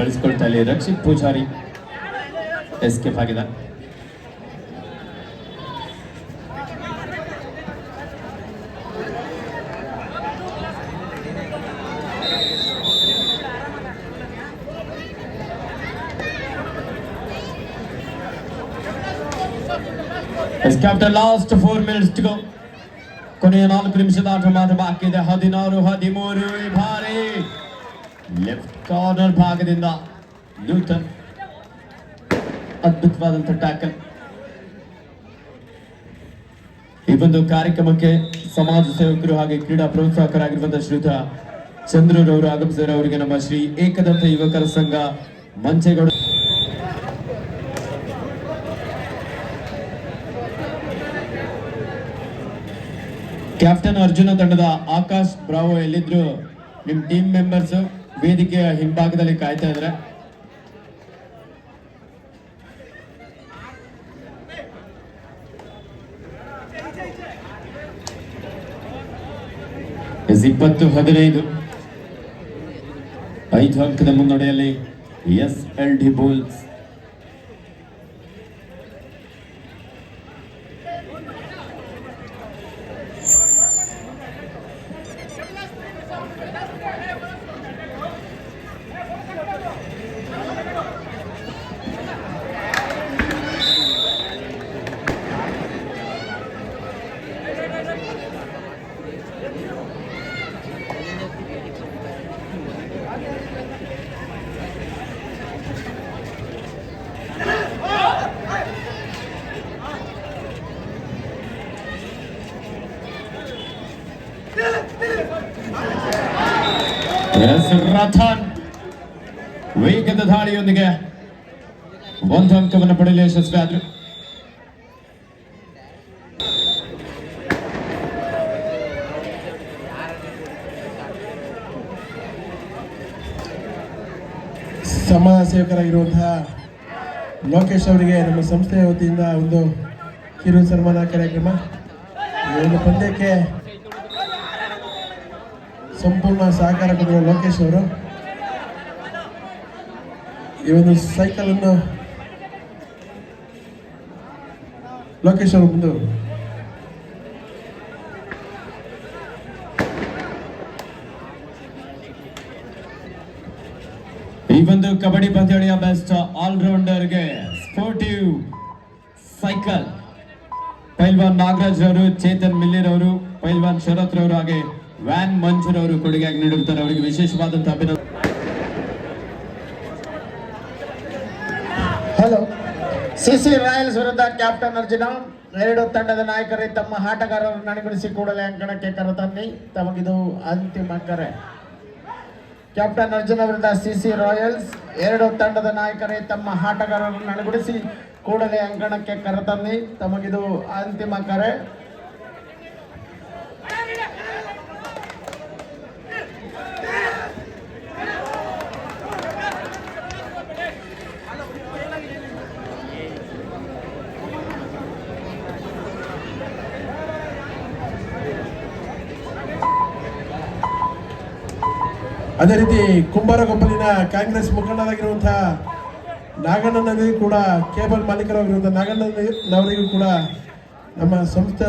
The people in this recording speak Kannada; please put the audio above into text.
ಬಳಸಿಕೊಳ್ತಾ ಇಲ್ಲಿ ರಕ್ಷಿತ್ ಪೂಜಾರಿ ಎಸ್ಕೇಪ್ ಆಗಿದ್ದಾರೆ. After last 4 minutes to go. ಕೊನೆಯ 4 ನಿಮಿಷದ ಆಟ ಮಾತ್ರ ಬಾಕಿ ಇದೆ. 16-13 ಭಾರಿ ಲೆಫ್ಟ್ ಕಾರ್ನರ್ ಭಾಗದಿಂದ ನ್ಯೂಟನ್ ಅದ್ಭುತವಾದಂಥ ಟ್ಯಾಕಲ್. ಈ ಒಂದು ಕಾರ್ಯಕ್ರಮಕ್ಕೆ ಸಮಾಜ ಸೇವಕರು ಹಾಗೆ ಕ್ರೀಡಾ ಪ್ರೋತ್ಸಾಹಕರಾಗಿರುವಂತಹ ಶ್ರೀಯುತ ಚಂದ್ರರವರು ಆಗಮಿಸಿದರೆ ಅವರಿಗೆ ನಮ್ಮ ಶ್ರೀ ಏಕದಂತ ಯುವಕರ ಸಂಘ ಮಂಚೇಗೌಡ ಕ್ಯಾಪ್ಟನ್ ಅರ್ಜುನ ತಂಡದ ಆಕಾಶ್ ಬ್ರಾವೋ ಎಲ್ಲಿದ್ರು ನಿಮ್ ಟೀಮ್ ಮೆಂಬರ್ಸ್ ವೇದಿಕೆಯ ಹಿಂಭಾಗದಲ್ಲಿ ಕಾಯ್ತಾ ಇದ್ರೆ. (20-15) 5 ಅಂಕದ ಮುನ್ನಡೆಯಲ್ಲಿ SLD ಬುಲ್ಸ್. ರಥನ್ ವೇಗದ ದಾಳಿಯೊಂದಿಗೆ 1 ಅಂಕವನ್ನು ಪಡೆಯಲು ಯಶಸ್ವಿಯಾದರು. ಸಮಾಜ ಸೇವಕರಾಗಿರುವಂತಹ ಲೋಕೇಶ್ ಅವರಿಗೆ ನಮ್ಮ ಸಂಸ್ಥೆಯ ವತಿಯಿಂದ ಒಂದು ಕಿರು ಸನ್ಮಾನ ಕಾರ್ಯಕ್ರಮ. ಈ ಒಂದು ಪಂದ್ಯಕ್ಕೆ ಸಂಪೂರ್ಣ ಸಹಕಾರ ಕೊಡುವ ಲೋಕೇಶ್ ಅವರು ಈ ಒಂದು ಸೈಕಲ್ ಅನ್ನು ಲೋಕೇಶ್ ಅವರು ಮುಂದೆ ಈ ಒಂದು ಕಬಡ್ಡಿ ಪಂದ್ಯಾವಳಿಯ ಬೆಸ್ಟ್ ಆಲ್ರೌಂಡರ್ಗೆ ಸ್ಪೋರ್ಟಿವ್ ಸೈಕಲ್ ಪೈಲ್ವಾನ್ ನಾಗರಾಜ್ ಅವರು, ಚೇತನ್ ಮಿಲ್ಲಿರ್ ಅವರು, ಪೈಲ್ವಾನ್ ಶರತ್ ರವರು ಹಾಗೆ ವ್ಯಾನ್ ಮಂಜೂರ್ ಅವರು ಕೊಡುಗೆಯಾಗಿ ನೀಡಿರುತ್ತಾರೆ. ಅವರಿಗೆ ವಿಶೇಷವಾದಂತಹ ಅಭಿನಂದನೆ. ಹಲೋ. ಸಿಸಿ ರಾಯಲ್ಸ್ ವಿರುದ್ಧ ಕ್ಯಾಪ್ಟನ್ ಅರ್ಜುನ. 2 ತಂಡದ ನಾಯಕರೇ ತಮ್ಮ ಆಟಗಾರರನ್ನು ಅಣಿಗೊಳಿಸಿ ಕೂಡಲೇ ಅಂಕಣಕ್ಕೆ ಕರೆತನ್ನಿ. ತಮಗಿದು ಅಂತಿಮ ಕರೆ. ಕ್ಯಾಪ್ಟನ್ ಅರ್ಜುನ ವಿರುದ್ಧ ಸಿಸಿ ರಾಯಲ್ಸ್. 2 ತಂಡದ ನಾಯಕರೇ ತಮ್ಮ ಆಟಗಾರರನ್ನು ಅಣಿಗೊಳಿಸಿ ಕೂಡಲೇ ಅಂಕಣಕ್ಕೆ ಕರೆತನ್ನಿ. ತಮಗಿದು ಅಂತಿಮ ಕರೆ. ಅದೇ ರೀತಿ ಕುಂಬಾರಗೊಪ್ಪಲಿನ ಕಾಂಗ್ರೆಸ್ ಮುಖಂಡರಾಗಿರುವಂತಹ ನಾಗಣ್ಣನವರಿಗೂ ಕೂಡ, ಕೇಬಲ್ ಮಾಲೀಕರಾಗಿರುವಂತಹ ನಾಗಣ್ಣನವರಿಗೂ ಕೂಡ ನಮ್ಮ ಸಂಸ್ಥೆ